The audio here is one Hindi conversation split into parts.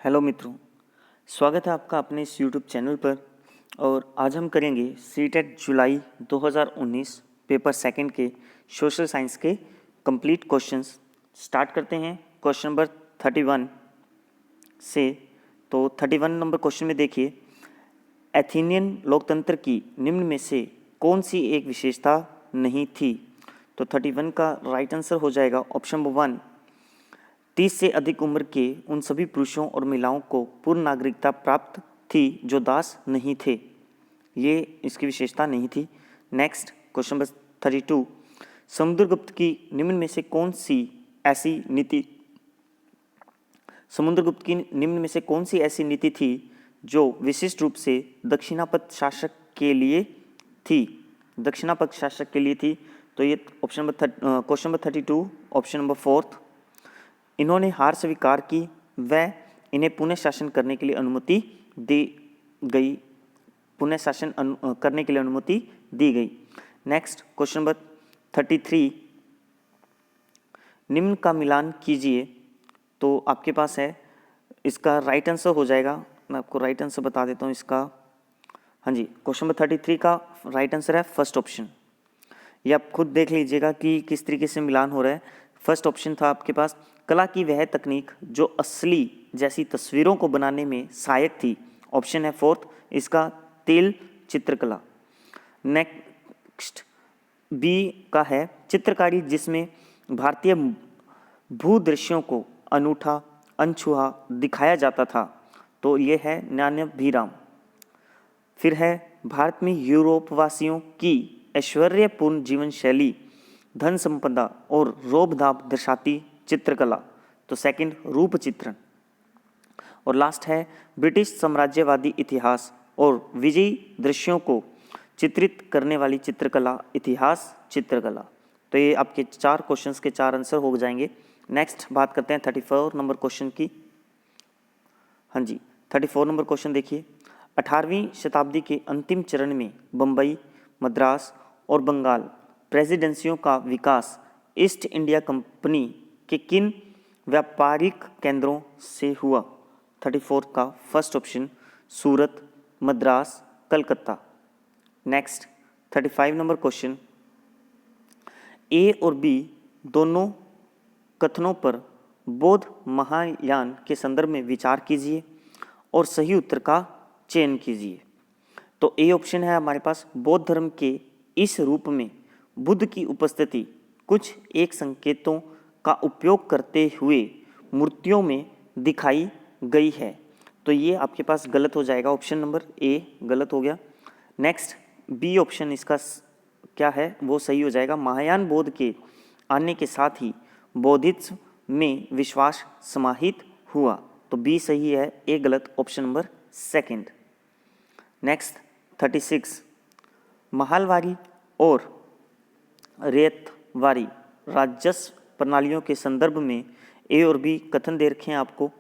हेलो मित्रों, स्वागत है आपका अपने इस यूट्यूब चैनल पर। और आज हम करेंगे सीटेट जुलाई 2019 पेपर सेकंड के सोशल साइंस के कंप्लीट क्वेश्चंस। स्टार्ट करते हैं क्वेश्चन नंबर 31 से। तो 31 नंबर क्वेश्चन में देखिए, एथेनियन लोकतंत्र की निम्न में से कौन सी एक विशेषता नहीं थी। तो 31 का राइट आंसर हो जाएगा ऑप्शन नंबर 1, 30 से अधिक उम्र के उन सभी पुरुषों और महिलाओं को पूर्ण नागरिकता प्राप्त थी जो दास नहीं थे। ये इसकी विशेषता नहीं थी। नेक्स्ट क्वेश्चन नंबर 32, समुद्रगुप्त की निम्न में से कौन सी ऐसी नीति समुद्रगुप्त की निम्न में से कौन सी ऐसी नीति थी जो विशिष्ट रूप से दक्षिणापथ शासक के लिए थी। दक्षिणापथ शासक के लिए थी। तो ये option number question number 32 option number 4। इन्होंने हार स्वीकार की व इन्हें पुनः शासन करने के लिए अनुमति दी गई। नेक्स्ट क्वेश्चन नंबर 33, निम्न का मिलान कीजिए। तो आपके पास है, इसका राइट आंसर हो जाएगा, मैं आपको राइट आंसर बता देता हूँ इसका। हाँ जी, क्वेश्चन नंबर 33 का राइट आंसर है फर्स्ट ऑप्शन। ये आप खुद देख लीजिएगा कि किस तरीके से मिलान हो रहा है। फर्स्ट ऑप्शन था आपके पास, कला की वह तकनीक जो असली जैसी तस्वीरों को बनाने में सहायक थी। ऑप्शन है फोर्थ, इसका तेल चित्रकला। नेक्स्ट बी का है, चित्रकारी जिसमें भारतीय भूदृश्यों को अनूठा अनछुआ दिखाया जाता था। तो ये है ज्ञानभिराम। फिर है, भारत में यूरोपवासियों की ऐश्वर्यपूर्ण जीवन शैली, धन संपदा और रोब-धाब दर्शाती चित्रकला। तो सेकंड रूप चित्रण। और लास्ट है, ब्रिटिश साम्राज्यवादी इतिहास और विजयी दृश्यों को चित्रित करने वाली चित्रकला, इतिहास चित्रकला। तो ये आपके 4 क्वेश्चंस के 4 आंसर हो जाएंगे। नेक्स्ट बात करते हैं 34 नंबर क्वेश्चन की। हाँ जी, 34 नंबर क्वेश्चन देखिए, 18वीं शताब्दी के अंतिम चरण में बम्बई, मद्रास और बंगाल प्रेसिडेंसियों का विकास ईस्ट इंडिया कंपनी के किन व्यापारिक केंद्रों से हुआ। 34 का first option, Surat, Madras, Calcutta. Next 35 number question, A और बी दोनों कथनों पर बौद्ध महायान के संदर्भ में विचार कीजिए और सही उत्तर का चयन कीजिए। तो ए ऑप्शन है हमारे पास, बौद्ध धर्म के इस रूप में बुद्ध की उपस्थिति कुछ एक संकेतों का उपयोग करते हुए मूर्तियों में दिखाई गई है। तो ये आपके पास गलत हो जाएगा, ऑप्शन नंबर ए गलत हो गया। नेक्स्ट बी ऑप्शन इसका क्या है, वो सही हो जाएगा, महायान बौद्ध के आने के साथ ही बौद्धिज्म में विश्वास समाहित हुआ। तो बी सही है, ए गलत, option number second. Next 36, Mahalwari और रेतवारी राजस्व प्रणालियों के संदर्भ में ए और बी कथन दे रखे हैं आपको।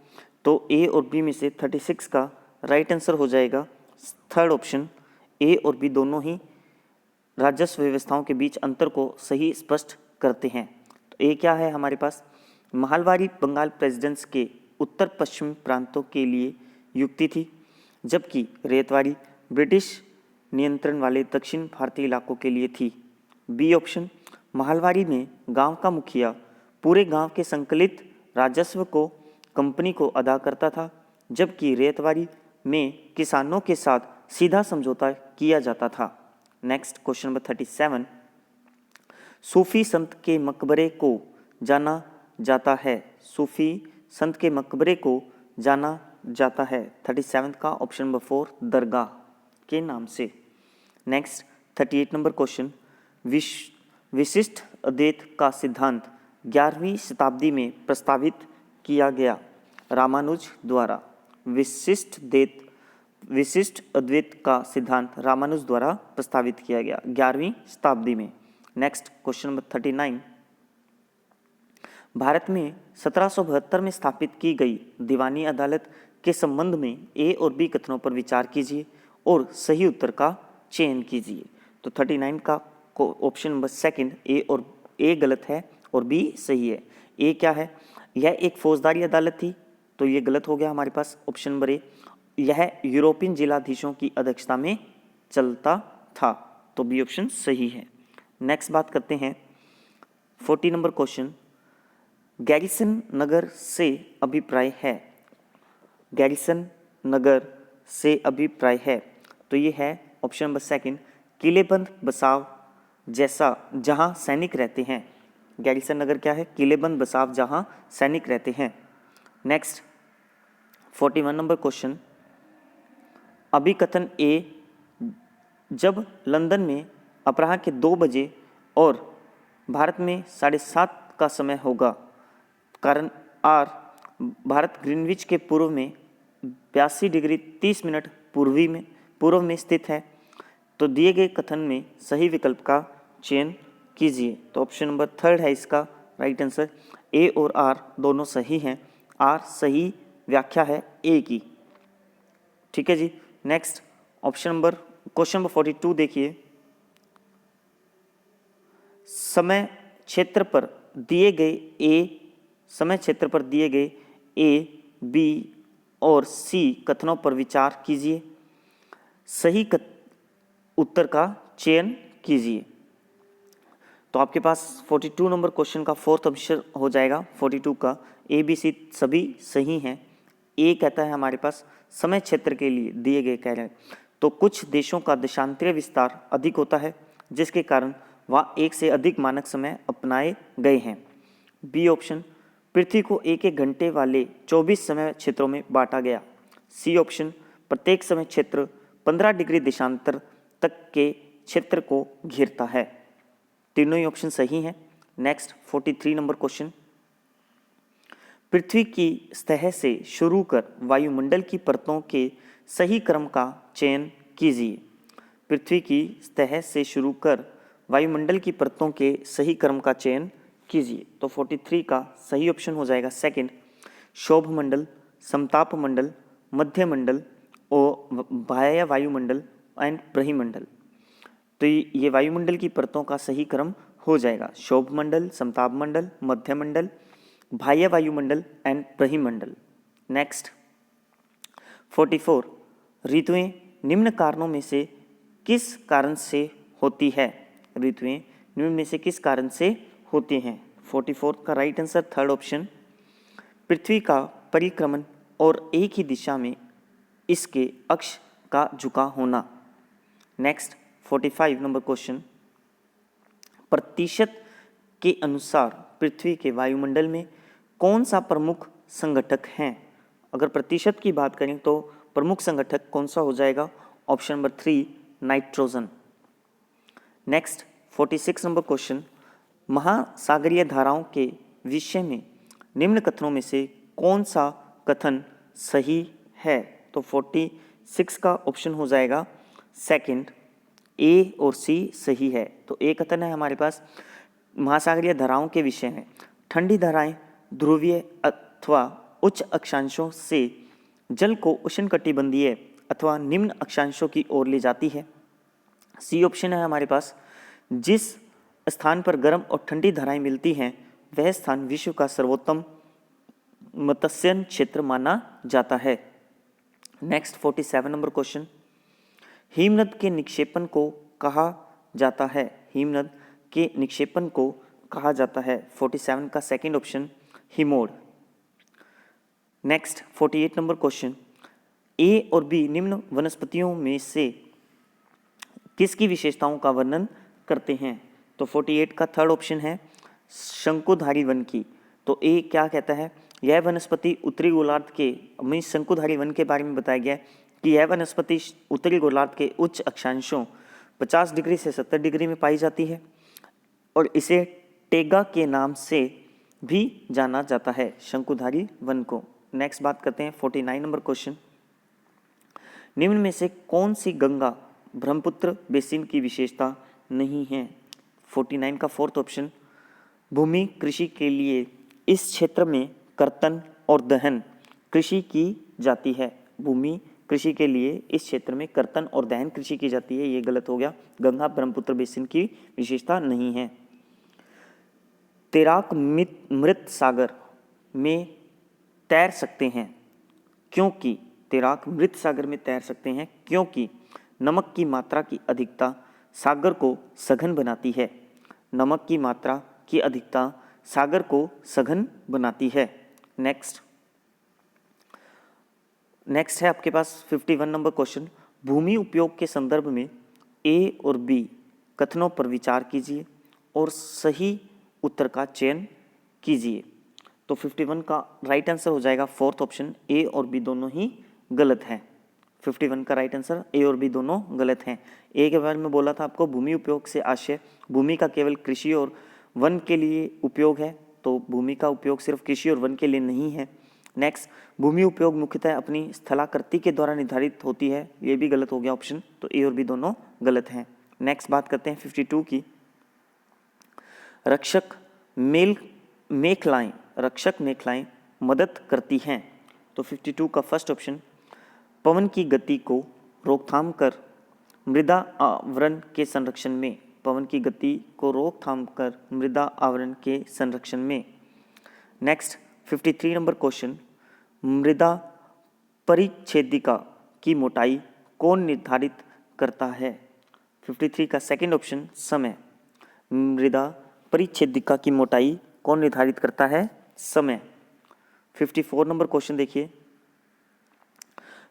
तो ए और बी में से 36 का राइट आंसर हो जाएगा थर्ड ऑप्शन, ए और बी दोनों ही राजस्व व्यवस्थाओं के बीच अंतर को सही स्पष्ट करते हैं। तो ए क्या है हमारे पास, महलवारी बंगाल प्रेसिडेंस के उत्तर पश्चिम प्रांतों के लिए युक्ति थी, जबकि रेतवारी ब्रिटिश नियंत्रण वाले दक्षिण भारतीय इलाकों के लिए थी। बी ऑप्शन, महलवारी में गांव का मुखिया पूरे गांव के संकलित राजस्व को कंपनी को अदा करता था, जबकि रेतवारी में किसानों के साथ सीधा समझौता किया जाता था। नेक्स्ट क्वेश्चन नंबर 37, सूफी संत के मकबरे को जाना जाता है। सूफी संत के मकबरे को जाना जाता है 37 का ऑप्शन नंबर 4 दरगाह के नाम से। नेक्स्ट 38 नंबर क्वेश्चन, विशिष्ट अद्वैत का सिद्धांत 11वीं शताब्दी में प्रस्तावित किया गया रामानुज द्वारा। विशिष्ट अद्वैत का सिद्धांत रामानुज द्वारा प्रस्तावित किया गया 11वीं शताब्दी में। नेक्स्ट क्वेश्चन नंबर 39, भारत में 1772 में स्थापित की गई दीवानी अदालत के संबंध में ए और बी कथनों पर विचार कीजिए और सही उत्तर का चयन कीजिए। तो 39 का ऑप्शन नंबर सेकंड, ए गलत है और बी सही है। ए क्या है, यह एक फौजदारी अदालत थी तो ये गलत हो गया हमारे पास ऑप्शन नंबर ए, यह यूरोपियन जिलाधीशों की अध्यक्षता में चलता था, तो बी ऑप्शन सही है। नेक्स्ट बात करते हैं 40 नंबर क्वेश्चन, गैरिसन नगर से अभिप्राय है। गैरिसन नगर से अभिप्राय है, तो ये है ऑप्शन नंबर सेकंड, किलेबंद बसाव जैसा जहां सैनिक रहते हैं। गैरिसन नगर क्या है? किलेबंद बसाव जहां सैनिक रहते हैं। नेक्स्ट 41 नंबर क्वेश्चन, अभिकथन ए, जब लंदन में अपराह्न के 2 बजे और भारत में 7:30 का समय होगा, कारण आर भारत ग्रीनविच के पूर्व में 82 डिग्री 30 मिनट पूर्व में स्थित है, तो दिए गए कथन में सही विकल्प का चयन कीजिए। तो ऑप्शन नंबर थर्ड है इसका राइट आंसर। ए और आर दोनों सही हैं, आर सही व्याख्या है ए की। ठीक है जी। नेक्स्ट क्वेश्चन नंबर 42 देखिए, समय क्षेत्र पर दिए गए ए, बी और सी कथनों पर विचार कीजिए, सही उत्तर का चयन कीजिए। तो आपके पास 42 नंबर क्वेश्चन का फोर्थ ऑप्शन हो जाएगा 42 का, ए बी सी सभी सही हैं। ए कहता है हमारे पास समय क्षेत्र के लिए दिए गए कह रहे हैं, तो कुछ देशों का देशांतरीय विस्तार अधिक होता है जिसके कारण वहाँ एक से अधिक मानक समय अपनाए गए हैं। बी ऑप्शन, पृथ्वी को एक एक घंटे वाले 24 समय क्षेत्रों में बांटा गया। सी ऑप्शन, प्रत्येक समय क्षेत्र 15 डिग्री देशांतर तक के क्षेत्र को घेरता है। तीनों ही ऑप्शन सही हैं। नेक्स्ट 43 नंबर क्वेश्चन, पृथ्वी की सतह से शुरू कर वायुमंडल की परतों के सही क्रम का चयन कीजिए। पृथ्वी की सतह से शुरू कर वायुमंडल की परतों के सही क्रम का चयन कीजिए। तो 43 का सही ऑप्शन हो जाएगा सेकंड, शोभमंडल, समताप मंडल, मध्य मंडल और बाह्य वायुमंडल एंड ब्रह्मंडल। तो ये वायुमंडल की परतों का सही क्रम हो जाएगा शोभमंडल, समताप मंडल, मध्य मंडल, बाह्य वायुमंडल एंड ब्रह्मंडल। नेक्स्ट 44, ऋतुएं निम्न कारणों में से किस कारण से होती है? ऋतुएं निम्न में से किस कारण से होती हैं? 44 का राइट आंसर थर्ड ऑप्शन, पृथ्वी का परिक्रमण और एक ही दिशा में इसके अक्ष का झुका होना। नेक्स्ट 45 नंबर क्वेश्चन, प्रतिशत के अनुसार पृथ्वी के वायुमंडल में कौन सा प्रमुख संघटक है? अगर प्रतिशत की बात करें तो प्रमुख संघटक कौन सा हो जाएगा? Option number 3, nitrogen. Next 46 number question, महासागरीय धाराओं के विषय में निम्न कथनों में से कौन सा कथन सही है? तो 46 का ऑप्शन हो जाएगा सेकंड, ए और सी सही है। तो ए कथन है हमारे पास, महासागरीय धाराओं के विषय में ठंडी धाराएं ध्रुवीय अथवा उच्च अक्षांशों से जल को उष्णकटिबंधीय अथवा निम्न अक्षांशों की ओर ले जाती है। सी ऑप्शन है हमारे पास, जिस स्थान पर गर्म और ठंडी धाराएं मिलती हैं वह स्थान विश्व का सर्वोत्तम मत्स्यन क्षेत्र माना जाता है। नेक्स्ट 47 नंबर क्वेश्चन, हिमनद के निक्षेपण को कहा जाता है? हिमनद के निक्षेपण को कहा जाता है। 47 का सेकंड ऑप्शन, हिमोड। नेक्स्ट 48 नंबर क्वेश्चन, ए और बी निम्न वनस्पतियों में से किसकी विशेषताओं का वर्णन करते हैं? तो 48 का थर्ड ऑप्शन है शंकुधारी वन की। तो ए क्या कहता है? यह वनस्पति उत्तरी गोलार्ध के शंकुधारी वन के बारे में बताया गया है कि यह वनस्पति उत्तरी गोलार्ध के उच्च अक्षांशों 50 डिग्री से 70 डिग्री में पाई जाती है और इसे टेगा के नाम से भी जाना जाता है, शंकुधारी वन को। नेक्स्ट बात करते हैं 49 नंबर क्वेश्चन, निम्न में से कौन सी गंगा ब्रह्मपुत्र बेसिन की विशेषता नहीं है? 49 का फोर्थ ऑप्शन, भूमि कृषि के लिए इस क्षेत्र में कर्तन और दहन कृषि की जाती है। भूमि कृषि के लिए इस क्षेत्र में कर्तन और दहन कृषि की जाती है, ये गलत हो गया, गंगा ब्रह्मपुत्र बेसिन की विशेषता नहीं है। तैराक मृत सागर में तैर सकते हैं क्योंकि तैराक मृत सागर में तैर सकते हैं क्योंकि नमक की मात्रा की अधिकता सागर को सघन बनाती है। नमक की मात्रा की अधिकता सागर को सघन बनाती है। नेक्स्ट है आपके पास 51 नंबर क्वेश्चन। भूमि उपयोग के संदर्भ में ए और बी कथनों पर विचार कीजिए और सही उत्तर का चयन कीजिए। तो 51 का राइट आंसर हो जाएगा फोर्थ ऑप्शन, ए और बी दोनों ही गलत हैं। 51 का राइट आंसर ए और बी दोनों गलत हैं। ए के बारे में बोला था आपको, भूमि उपयोग से आशय भूमि का केवल कृषि और वन के लिए उपयोग है, तो भूमि का उपयोग सिर्फ कृषि और वन के लिए नहीं है। नेक्स्ट, भूमि उपयोग मुख्यतः अपनी स्थलाकृति के द्वारा निर्धारित होती है, ये भी गलत हो गया ऑप्शन, तो ए और बी दोनों गलत हैं। नेक्स्ट बात करते हैं 52 की। रक्षक मेखलाएं मदद करती हैं, तो 52 का फर्स्ट ऑप्शन, पवन की गति को रोकथाम कर मृदा आवरण के संरक्षण में, पवन की गति को रोकथाम कर मृदा आवरण के संरक्षण में। नेक्स्ट 53 नंबर क्वेश्चन, मृदा परिच्छेदिका की मोटाई कौन निर्धारित करता है? 53 का सेकंड ऑप्शन, समय। मृदा परिच्छेदिका की मोटाई कौन निर्धारित करता है? समय। 54 नंबर क्वेश्चन देखिए,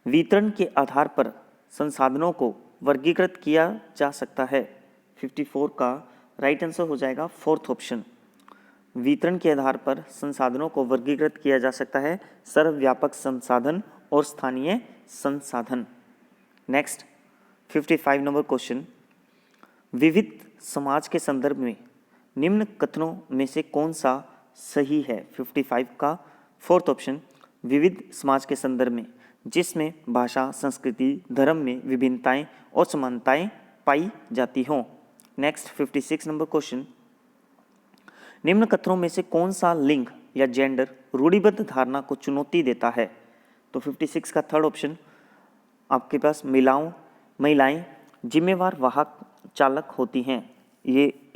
वितरण के आधार पर संसाधनों को वर्गीकृत किया जा सकता है। 54 का राइट आंसर हो जाएगा फोर्थ ऑप्शन, वितरण के आधार पर संसाधनों को वर्गीकृत किया जा सकता है, सर्वव्यापक संसाधन और स्थानीय संसाधन। नेक्स्ट 55 नंबर क्वेश्चन, विविध समाज के संदर्भ में निम्न कथनों में से कौन सा सही है? 55 का फोर्थ ऑप्शन, विविध समाज के संदर्भ में जिसमें भाषा, संस्कृति, धर्म में विभिन्नताएं और समानताएं पाई जाती हों। नेक्स्ट 56 नंबर क्वेश्चन, निम्न कथनों में से कौन सा लिंग या जेंडर रूढ़िबद्ध धारणा को चुनौती देता है? तो 56 का थर्ड ऑप्शन आपके पास, महिलाएं जिम्मेवार वाहक चालक होती हैं। ये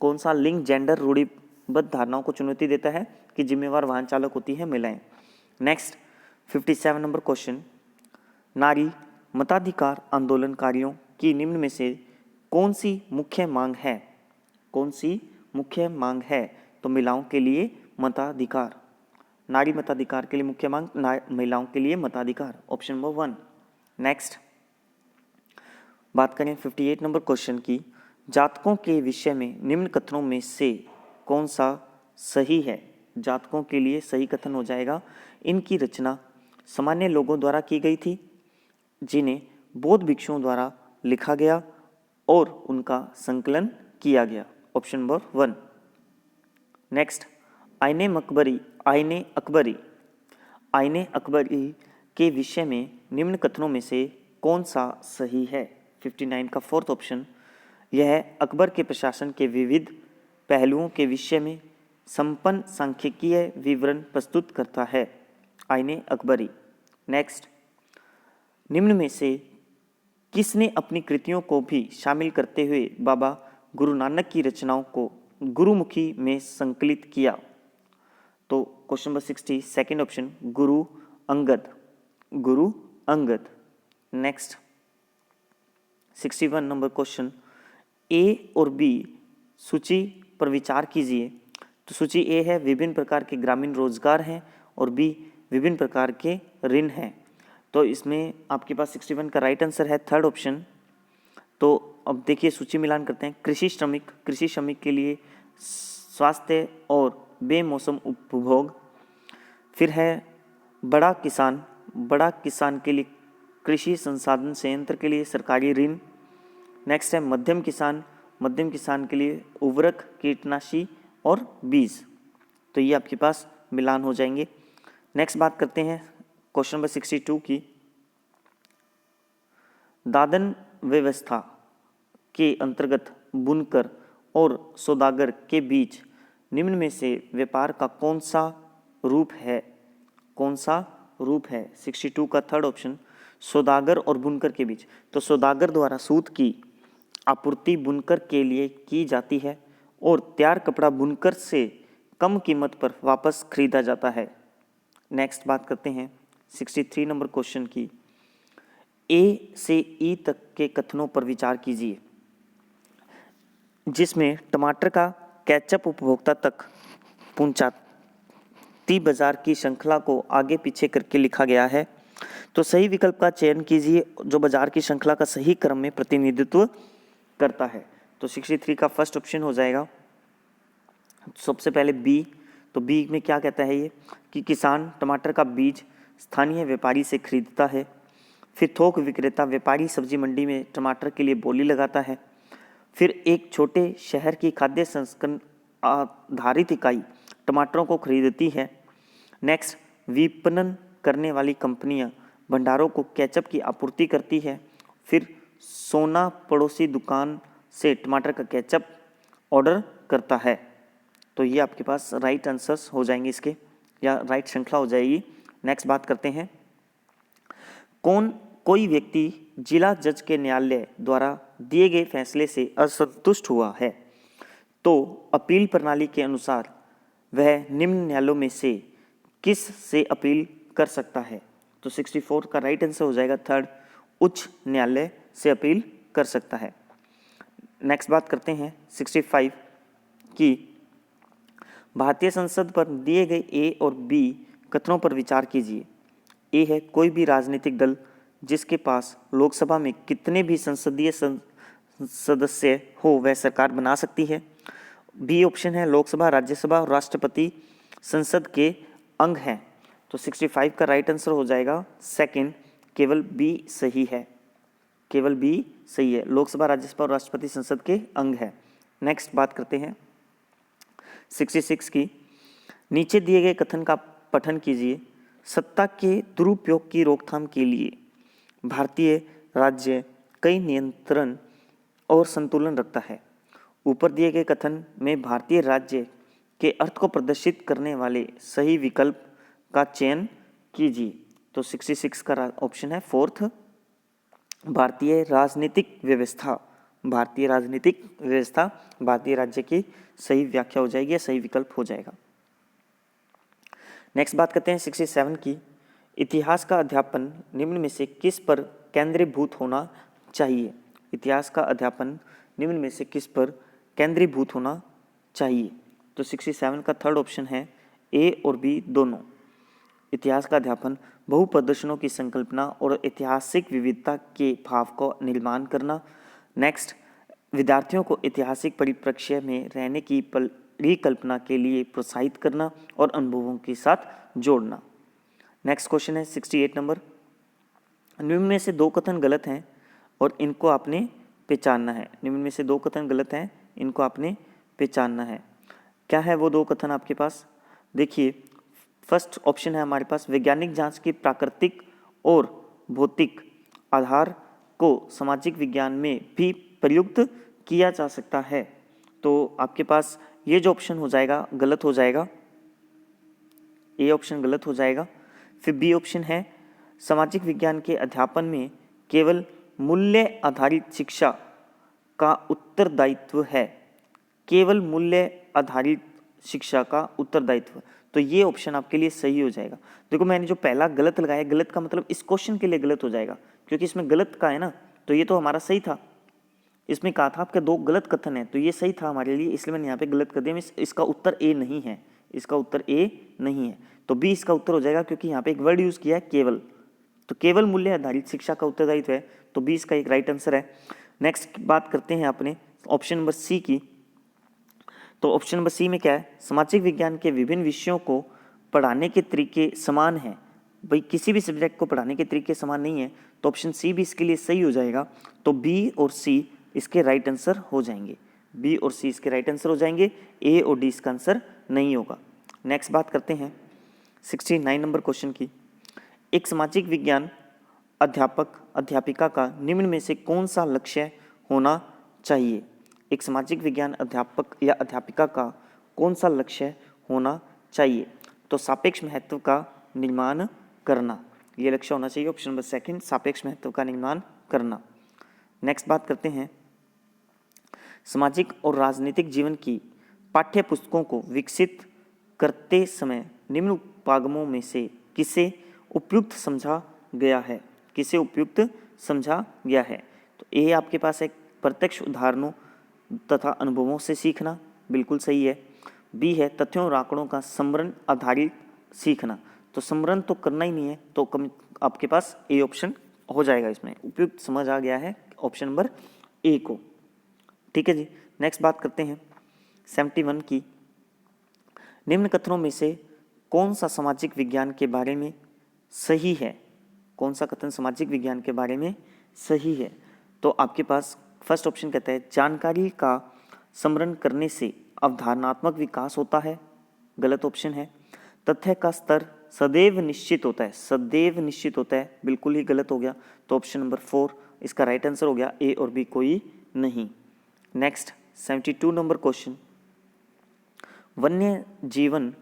कौन सा लिंग जेंडर रूढ़िबद्ध धारणाओं को चुनौती देता है कि जिम्मेवार वाहन चालक होती हैं महिलाएं। नेक्स्ट 57 नंबर क्वेश्चन, नारी मताधिकार आंदोलनकारियों की निम्न में से कौन सी मुख्य मांग है? कौन सी मुख्य मांग है? तो महिलाओं के लिए मताधिकार, नारी मताधिकार के लिए मुख्य मांग महिलाओं के लिए मताधिकार, ऑप्शन नंबर 1। नेक्स्ट बात करें 58 नंबर क्वेश्चन की, जातकों के विषय में निम्न कथनों में से कौन सा सही है? जातकों के लिए सही कथन हो जाएगा, इनकी रचना सामान्य लोगों द्वारा की गई थी जिन्हें बौद्ध भिक्षुओं द्वारा लिखा गया और उनका संकलन किया गया, ऑप्शन नंबर 1। नेक्स्ट, आईने अकबरी के विषय में निम्न कथनों में से कौन सा सही है? 59 का फोर्थ ऑप्शन, यह अकबर के प्रशासन के विविध पहलुओं के विषय में संपन्न सांख्यिकीय विवरण प्रस्तुत करता है, आईने अकबरी। नेक्स्ट, निम्न में से किसने अपनी कृतियों को भी शामिल करते हुए बाबा गुरु नानक की रचनाओं को गुरुमुखी में संकलित किया? तो question number 60 second option, Guru Angad. Next 61 number question, A और बी सूची पर विचार कीजिए। तो सूची ए है विभिन्न प्रकार के ग्रामीण रोजगार हैं और बी विभिन्न प्रकार के ऋण हैं। तो इसमें आपके पास 61 का राइट आंसर है थर्ड ऑप्शन। तो अब देखिए सूची मिलान करते हैं। कृषि श्रमिक के लिए स्वास्थ्य और बेमौसम उपभोग। फिर है बड़ा किसान के लिए कृषि संसाधन संयंत्र के लिए सरकारी ऋण। नेक्स्ट है मध्यम किसान के लिए उर्वरक, कीटनाशी और बीज। तो ये आपके पास मिलान हो जाएंगे। नेक्स्ट बात करते हैं क्वेश्चन नंबर 62 की। दादन व्यवस्था के अंतर्गत बुनकर और सौदागर के बीच निम्न में से व्यापार का कौन सा रूप है? 62 का थर्ड ऑप्शन, सौदागर और बुनकर के बीच। तो सौदागर द्वारा सूत की आपूर्ति बुनकर के लिए की जाती है और तैयार कपड़ा बुनकर से कम कीमत पर वापस खरीदा जाता है। नेक्स्ट बात करते हैं 63 नंबर क्वेश्चन की। ए से ई तक के कथनों पर विचार कीजिए जिसमें टमाटर का केचप उपभोक्ता तक पहुंचाती बाजार की श्रृंखला को आगे पीछे करके लिखा गया है। तो सही विकल्प का चयन कीजिए जो बाजार की श्रृंखला का सही क्रम में प्रतिनिधित्व करता है। तो 63 का फर्स्ट ऑप्शन हो जाएगा सबसे पहले बी। तो बी में क्या कहता है ये कि किसान टमाटर का बीज स्थानीय व्यापारी से खरीदता है, फिर थोक विक्रेता व्यापारी सब्जी मंडी में टमाटर के लिए बोली लगाता है, फिर एक छोटे शहर की खाद्य संस्करण आधारित इकाई टमाटरों को खरीदती है। नेक्स्ट, विपणन करने वाली कंपनियां भंडारों को केचप की आपूर्ति करती है, फिर सोना पड़ोसी दुकान से टमाटर का केचप ऑर्डर करता है। तो ये आपके पास राइट आंसर्स हो जाएंगे इसके, या राइट श्रृंखला हो जाएगी। नेक्स्ट बात करते हैं, कोई व्यक्ति जिला जज के न्यायालय द्वारा दिए गए फैसले से असंतुष्ट हुआ है तो अपील प्रणाली के अनुसार वह निम्न न्यायालयों में से किस से अपील कर सकता है। तो 64 का राइट आंसर हो जाएगा थर्ड, उच्च न्यायालय से अपील कर सकता है। नेक्स्ट बात करते हैं 65 की, भारतीय संसद पर दिए गए ए और बी कथनों पर विचार कीजिए। ए है कोई भी राजनीतिक दल जिसके पास लोकसभा में कितने भी संसदीय सदस्य हो वह सरकार बना सकती है। बी ऑप्शन है लोकसभा, राज्यसभा और राष्ट्रपति संसद के अंग हैं। तो 65 का राइट आंसर हो जाएगा सेकंड, केवल बी सही है, केवल बी सही है, लोकसभा, राज्यसभा और राष्ट्रपति संसद के अंग है। नेक्स्ट बात करते हैं 66 की, नीचे दिए गए कथन का पठन कीजिए। सत्ता के दुरुपयोग की रोकथाम के लिए भारतीय राज्य कई नियंत्रण और संतुलन रखता है। ऊपर दिए गए कथन में भारतीय राज्य के अर्थ को प्रदर्शित करने वाले सही विकल्प का चयन कीजिए। तो 66 का ऑप्शन है फोर्थ, भारतीय राजनीतिक व्यवस्था, भारतीय राजनीतिक व्यवस्था भारतीय राज्य की सही व्याख्या हो जाएगी, सही विकल्प हो जाएगा। नेक्स्ट बात करते हैं 67 की, इतिहास का अध्यापन निम्न में से किस पर केंद्रीभूत होना चाहिए। इतिहास का अध्यापन निम्न में से किस पर केंद्रीभूत होना चाहिए। तो 67 का थर्ड ऑप्शन है ए और बी दोनों। इतिहास का अध्यापन बहुप्रदर्शनों की संकल्पना और ऐतिहासिक विविधता के भाव को निर्माण करना। नेक्स्ट, विद्यार्थियों को ऐतिहासिक परिप्रेक्ष्य में रहने की परिकल्पना के लिए प्रोत्साहित करना और अनुभवों के साथ जोड़ना। नेक्स्ट क्वेश्चन है 68 नंबर, निम्न में से दो कथन गलत हैं और इनको आपने पहचानना है। निम्न में से दो कथन गलत हैं, इनको आपने पहचानना है। क्या है वो दो कथन आपके पास, देखिए फर्स्ट ऑप्शन है हमारे पास, वैज्ञानिक जांच की प्राकृतिक और भौतिक आधार को सामाजिक विज्ञान में भी प्रयुक्त किया जा सकता है। तो आपके पास ये जो ऑप्शन हो जाएगा गलत हो जाएगा, ए ऑप्शन गलत हो जाएगा। फिर बी ऑप्शन है सामाजिक विज्ञान के अध्यापन में केवल मूल्य आधारित शिक्षा का उत्तरदायित्व है, केवल मूल्य आधारित शिक्षा का उत्तरदायित्व। तो ये ऑप्शन आपके लिए सही हो जाएगा। देखो मैंने जो पहला गलत लगाया, गलत का मतलब इस क्वेश्चन के लिए गलत हो जाएगा क्योंकि इसमें गलत का है ना, तो ये तो हमारा सही था। इसमें कहा था आपके दो गलत कथन है, तो ये सही था हमारे लिए, इसलिए मैंने यहाँ पे गलत कर दिया। इसका उत्तर ए नहीं है, इसका उत्तर ए नहीं है, तो बी इसका उत्तर हो जाएगा क्योंकि यहाँ पे एक वर्ड यूज किया है केवल, तो केवल मूल्य आधारित शिक्षा का उत्तरदायित्व है, तो बी इसका एक राइट आंसर है। नेक्स्ट बात करते हैं अपने ऑप्शन नंबर सी की। तो ऑप्शन नंबर सी में क्या है, सामाजिक विज्ञान के विभिन्न विषयों को पढ़ाने के तरीके समान हैं। भाई किसी भी सब्जेक्ट को पढ़ाने के तरीके समान नहीं है, तो ऑप्शन सी भी इसके लिए सही हो जाएगा। तो बी और सी इसके राइट आंसर हो जाएंगे, बी और सी इसके राइट आंसर हो जाएंगे, ए और डी इसका आंसर नहीं होगा। नेक्स्ट बात करते हैं 69 नंबर क्वेश्चन की। एक सामाजिक विज्ञान अध्यापक अध्यापिका का निम्न में से कौन सा लक्ष्य होना चाहिए। एक सामाजिक विज्ञान अध्यापक या अध्यापिका का कौन सा लक्ष्य होना चाहिए। तो सापेक्ष महत्व का निर्माण करना, ये लक्ष्य होना चाहिए। ऑप्शन नंबर सेकंड, सापेक्ष महत्व का निर्माण करना। नेक्स्ट बात करते हैं सामाजिक और राजनीतिक जीवन की पाठ्य पुस्तकों को विकसित करते समय निम्न उपागमों में से किसे उपयुक्त समझा गया है, किसे उपयुक्त समझा गया है। तो ए आपके पास है प्रत्यक्ष उदाहरणों तथा अनुभवों से सीखना, बिल्कुल सही है। बी है तथ्यों और आंकड़ों का समरण आधारित सीखना, तो समरण तो करना ही नहीं है, तो आपके पास ए ऑप्शन हो जाएगा, इसमें उपयुक्त समझ आ गया है ऑप्शन नंबर ए को। ठीक है जी, नेक्स्ट बात करते हैं 71 की। निम्न कथनों में से कौन सा सामाजिक विज्ञान के बारे में सही है, कौन सा कथन सामाजिक विज्ञान के बारे में सही है। तो आपके पास फर्स्ट ऑप्शन कहता है जानकारी का समरण करने से अवधारणात्मक विकास होता है, गलत ऑप्शन है। तथ्य का स्तर सदैव निश्चित होता है, सदैव निश्चित होता है, बिल्कुल ही गलत हो गया। तो ऑप्शन नंबर 4 इसका राइट आंसर हो गया, ए और बी कोई नहीं। नेक्स्ट 72 नंबर क्वेश्चन, वन्य जीवन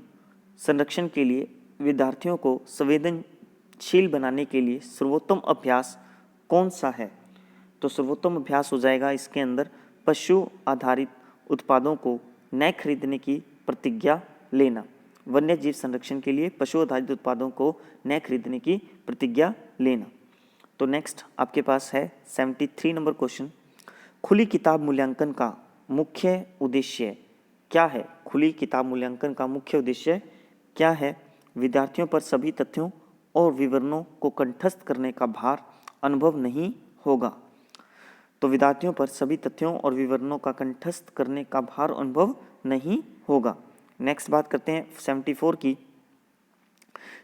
संरक्षण के लिए विद्यार्थियों को संवेदनशील बनाने के लिए सर्वोत्तम अभ्यास कौन सा है। तो सर्वोत्तम अभ्यास हो जाएगा इसके अंदर पशु आधारित उत्पादों को न खरीदने की प्रतिज्ञा लेना। वन्य जीव संरक्षण के लिए पशु आधारित उत्पादों को न खरीदने की प्रतिज्ञा लेना। तो नेक्स्ट आपके पास है 73 नंबर क्वेश्चन, खुली किताब मूल्यांकन का मुख्य उद्देश्य क्या है। खुली किताब मूल्यांकन का मुख्य उद्देश्य क्या है। विद्यार्थियों पर सभी तथ्यों और विवरणों को कंठस्थ करने का भार अनुभव नहीं होगा। तो विद्यार्थियों पर सभी तथ्यों और विवरणों का कंठस्थ करने का भार अनुभव नहीं होगा। नेक्स्ट बात करते हैं 74 की,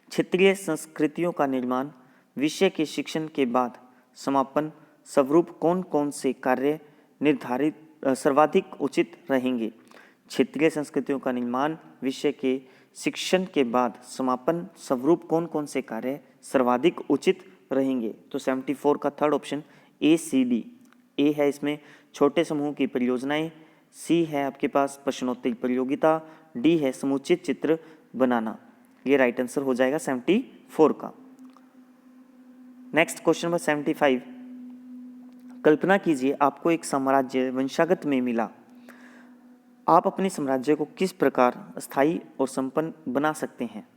क्षेत्रीय संस्कृतियों का निर्माण विषय के शिक्षण के बाद समापन स्वरूप कौन कौन से कार्य निर्धारित सर्वाधिक उचित रहेंगे। क्षेत्रीय संस्कृतियों का निर्माण विषय के शिक्षण के बाद समापन स्वरूप कौन कौन से कार्य सर्वाधिक उचित रहेंगे। तो 74 का third option A C D. A है इसमें छोटे समूह की परियोजनाएं, सी है आपके पास प्रश्नोत्तरी प्रतियोगिता, डी है समुचित चित्र बनाना। ये राइट आंसर हो जाएगा 74 का। नेक्स्ट क्वेश्चन नंबर 75, कल्पना कीजिए आपको एक साम्राज्य वंशागत में मिला। आप अपने साम्राज्य को किस प्रकार स्थायी और संपन्न बना सकते हैं,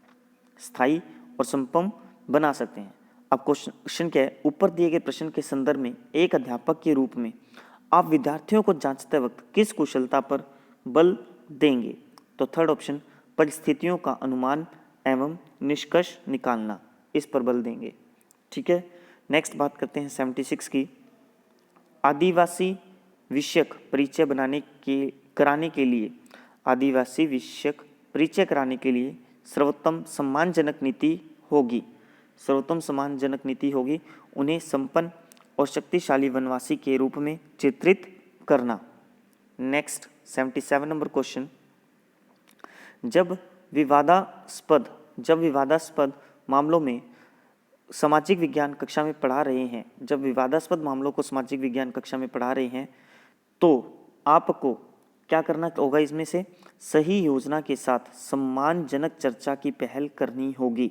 स्थायी और संपन्न बना सकते हैं। अब क्वेश्चन क्या है, ऊपर दिए गए प्रश्न के संदर्भ में एक अध्यापक के रूप में आप विद्यार्थियों को जांचते वक्त किस कुशलता पर बल देंगे। तो थर्ड ऑप्शन परिस्थितियों का अनुमान एवं निष्कर्ष निकालना, इस पर बल देंगे। ठीक है, नेक्स्ट बात करते हैं 76 की, आदिवासी विषयक परिचय कराने के लिए आदिवासी विषयक परिचय कराने के लिए सर्वोत्तम सम्मानजनक नीति होगी, सर्वोत्तम सम्मानजनक नीति होगी उन्हें संपन्न और शक्तिशाली वनवासी के रूप में चित्रित करना। नेक्स्ट 77 नंबर क्वेश्चन, जब विवादास्पद मामलों में सामाजिक विज्ञान कक्षा में पढ़ा रहे हैं, जब विवादास्पद मामलों को सामाजिक विज्ञान कक्षा में पढ़ा रहे हैं तो आपको क्या करना होगा, इसमें से सही योजना के साथ सम्मानजनक चर्चा की पहल करनी होगी।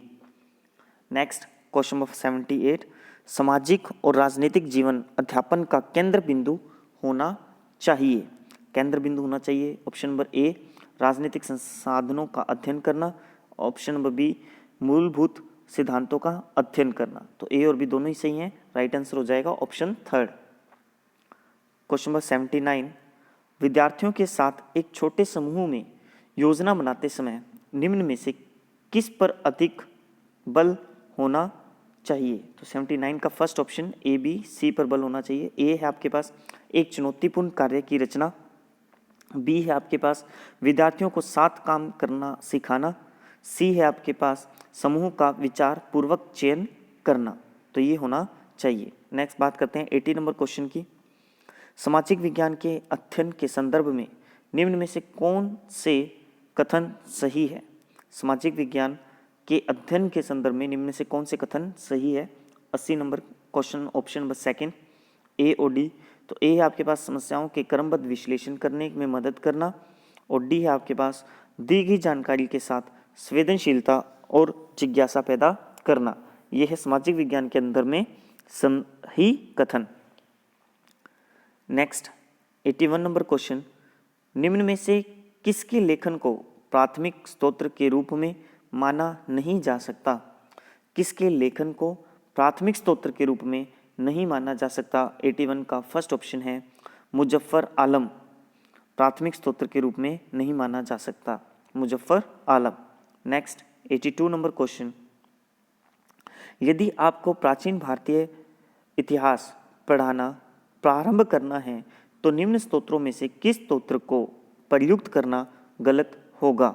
नेक्स्ट क्वेश्चन नंबर 78, सामाजिक और राजनीतिक जीवन अध्यापन का केंद्र बिंदु होना चाहिए। केंद्र बिंदु होना चाहिए ऑप्शन नंबर ए राजनीतिक संसाधनों का अध्ययन करना, ऑप्शन नंबर बी मूलभूत सिद्धांतों का अध्ययन करना। तो ए और बी दोनों ही सही हैं, राइट आंसर हो जाएगा ऑप्शन थर्ड। क्वेश्चन नंबर 79, विद्यार्थियों के साथ एक छोटे समूह में योजना बनाते समय निम्न में से किस पर अधिक बल होना चाहिए। तो 79 का first option A B C पर बल होना चाहिए। ए है आपके पास एक चुनौतीपूर्ण कार्य की रचना, बी है आपके पास विद्यार्थियों को साथ काम करना सिखाना, सी है आपके पास समूह का विचार पूर्वक चयन करना। तो ये होना चाहिए। नेक्स्ट बात करते हैं 80 नंबर क्वेश्चन की, सामाजिक विज्ञान के अध्ययन के संदर्भ में निम्न में से कौन से कथन सही है। सामाजिक विज्ञान के अध्ययन के संदर्भ में निम्न में से कौन से कथन सही है। 80 number question option number second ए और डी। तो ए है आपके पास समस्याओं के क्रमबद्ध विश्लेषण करने में मदद करना, और डी है आपके पास दी गई जानकारी के साथ संवेदनशीलता और जिज्ञासा पैदा करना। यह है सामाजिक विज्ञान के अंदर में सही कथन। नेक्स्ट 81 नंबर क्वेश्चन, निम्न में से किसके लेखन को प्राथमिक स्तोत्र के रूप में माना नहीं जा सकता। किसके लेखन को प्राथमिक स्तोत्र के रूप में नहीं माना जा सकता? 81 का फर्स्ट ऑप्शन है मुजफ्फर आलम, प्राथमिक स्तोत्र के रूप में नहीं माना जा सकता, मुजफ्फर आलम। नेक्स्ट 82 नंबर क्वेश्चन, यदि आपको प्राचीन भारतीय इतिहास पढ़ाना प्रारंभ करना है तो निम्न स्तोत्रों में से किस स्तोत्र को प्रयुक्त करना गलत होगा?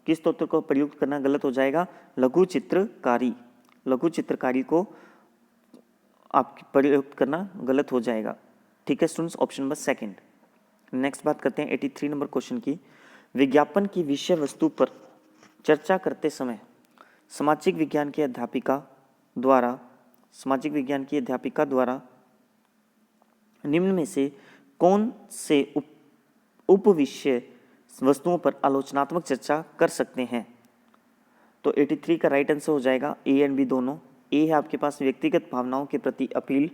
किस स्तोत्र को प्रयुक्त करना गलत हो जाएगा? लघु चित्रकारी, लघु चित्रकारी को आप प्रयुक्त करना गलत हो जाएगा। ठीक है students, option number second. Next बात करते हैं 83 नंबर क्वेश्चन की। विज्ञापन की विषय वस्तु पर चर्चा करते समय सामाजिक विज्ञान की अध्यापिका द्वारा निम्न में से कौन से उप विषय वस्तुओं पर आलोचनात्मक चर्चा कर सकते हैं? तो 83 का राइट आंसर हो जाएगा ए एंड बी दोनों। ए है आपके पास व्यक्तिगत भावनाओं के प्रति अपील,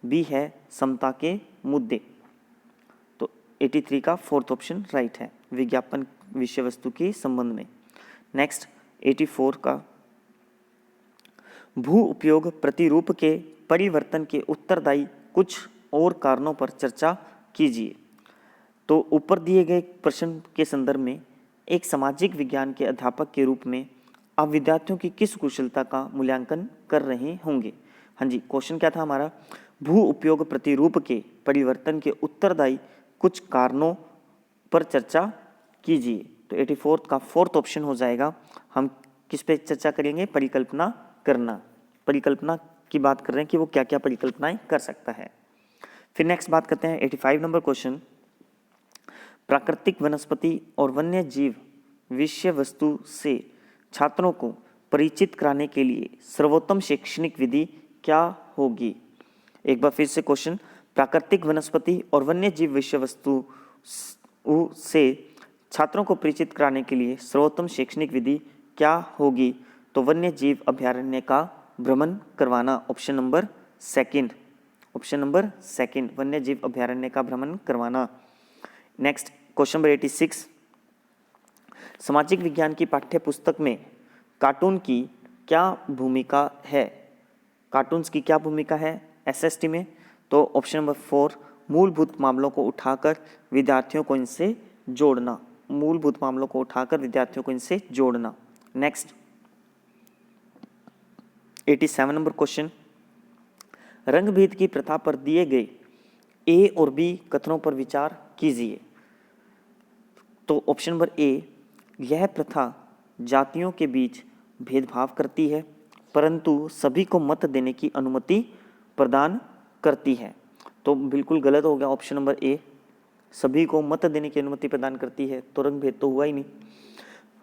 बी है समता के मुद्दे। तो 83 का फोर्थ ऑप्शन राइट है, विज्ञापन विषय वस्तु के संबंध में। नेक्स्ट 84 का, भू उपयोग प्रतिरूप के परिवर्तन के उत्तरदायी कुछ और कारणों पर चर्चा कीजिए। तो ऊपर दिए गए प्रश्न के संदर्भ में एक सामाजिक विज्ञान के अध्यापक के रूप में आप विद्यार्थियों की किस कुशलता का मूल्यांकन कर रहे होंगे? हाँ जी, क्वेश्चन क्या था हमारा? भू उपयोग प्रतिरूप के परिवर्तन के उत्तरदायी कुछ कारणों पर चर्चा कीजिए। तो 84 का फोर्थ ऑप्शन हो जाएगा। हम किस पे चर्चा करेंगे? परिकल्पना करना। परिकल्पना की बात कर रहे हैं कि वो क्या क्या परिकल्पनाएं कर सकता है। फिर नेक्स्ट बात करते हैं 85 नंबर क्वेश्चन, प्राकृतिक वनस्पति और वन्य जीव विषय वस्तु से छात्रों को परिचित कराने के लिए सर्वोत्तम शैक्षणिक विधि क्या होगी? एक बार फिर से क्वेश्चन, प्राकृतिक वनस्पति और वन्य जीव विषय वस्तु से छात्रों को परिचित कराने के लिए सर्वोत्तम शैक्षणिक विधि क्या होगी? तो वन्य जीव अभ्यारण्य का भ्रमण करवाना, option number second. Option number second, वन्य जीव अभ्यारण्य का भ्रमण करवाना। नेक्स्ट क्वेश्चन नंबर 86, सामाजिक विज्ञान की पाठ्य पुस्तक में कार्टून की क्या भूमिका है? कार्टून्स की क्या भूमिका है एसएसटी में? तो ऑप्शन नंबर 4, मूलभूत मामलों को उठाकर विद्यार्थियों को इनसे जोड़ना, मूलभूत मामलों को उठाकर विद्यार्थियों को इनसे जोड़ना। नेक्स्ट 87 नंबर क्वेश्चन, रंगभेद की प्रथा पर दिए गए ए और बी कथनों पर विचार कीजिए। तो ऑप्शन नंबर ए, यह प्रथा जातियों के बीच भेदभाव करती है परंतु सभी को मत देने की अनुमति प्रदान करती है। तो बिल्कुल गलत हो गया ऑप्शन नंबर ए, सभी को मत देने की अनुमति प्रदान करती है, तो रंगभेद तो हुआ ही नहीं।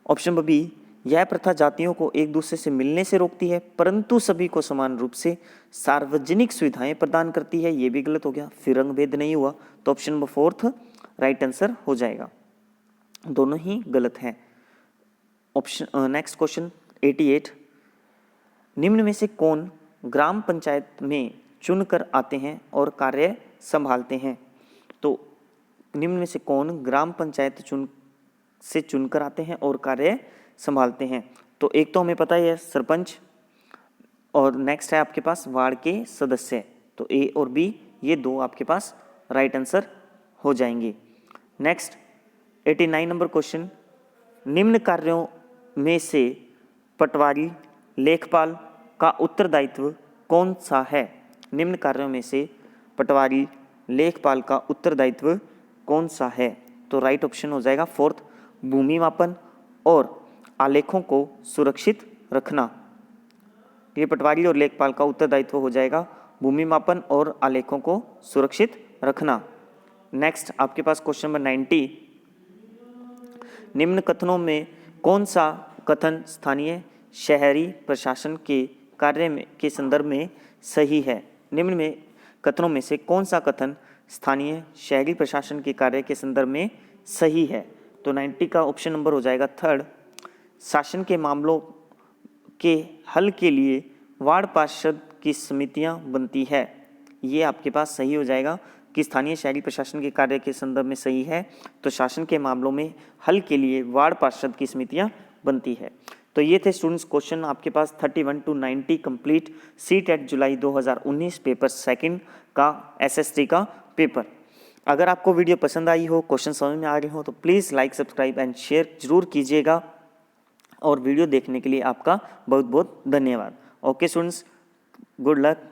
ऑप्शन नंबर बी, यह प्रथा जातियों को एक दूसरे से मिलने से रोकती है परंतु सभी को समान रूप से सार्वजनिक सुविधाएं प्रदान करती है, ये भी गलत हो गया, फिर रंगभेद नहीं हुआ। तो option number fourth right answer हो जाएगा, दोनों ही गलत हैं। ऑप्शन नेक्स्ट क्वेश्चन 88, निम्न में से कौन ग्राम पंचायत में चुनकर आते हैं और कार्य संभालते हैं? तो निम्न में से कौन ग्राम पंचायत से चुनकर आते हैं और कार्य संभालते हैं? तो एक तो हमें पता ही है सरपंच, और नेक्स्ट है आपके पास वार्ड के सदस्य। तो ए और बी ये दो आपके पास राइट आंसर हो जाएंगे। नेक्स्ट 89 नंबर क्वेश्चन, निम्न कार्यों में से पटवारी लेखपाल का उत्तरदायित्व कौन सा है? निम्न कार्यों में से पटवारी लेखपाल का उत्तरदायित्व कौन सा है? तो राइट ऑप्शन हो जाएगा फोर्थ, भूमि मापन और आलेखों को सुरक्षित रखना। ये पटवारी और लेखपाल का उत्तरदायित्व हो जाएगा भूमि मापन और आलेखों को सुरक्षित रखना। नेक्स्ट आपके पास क्वेश्चन नंबर 90, निम्न कथनों में कौन सा कथन स्थानीय शहरी प्रशासन के कार्य के संदर्भ में सही है? निम्न में कथनों में से कौन सा कथन स्थानीय शहरी प्रशासन के कार्य के संदर्भ में सही है? तो 90 का ऑप्शन नंबर हो जाएगा थर्ड, शासन के मामलों के हल के लिए वार्ड पार्षद की समितियां बनती है। ये आपके पास सही हो जाएगा कि स्थानीय शहरी प्रशासन के कार्य के संदर्भ में सही है, तो शासन के मामलों में हल के लिए वार्ड पार्षद की समितियां बनती है। तो ये थे स्टूडेंट्स क्वेश्चन आपके पास 31 to 90 complete CTET July 2019 paper second का SST का पेपर। अगर आपको वीडियो पसंद आई हो, क्वेश्चन समझ में आ रहे हो तो please like, subscribe and share जरूर कीजिएगा और वीडियो देखने के लिए आपका बहुत बहुत धन्यवाद। Okay students, good luck.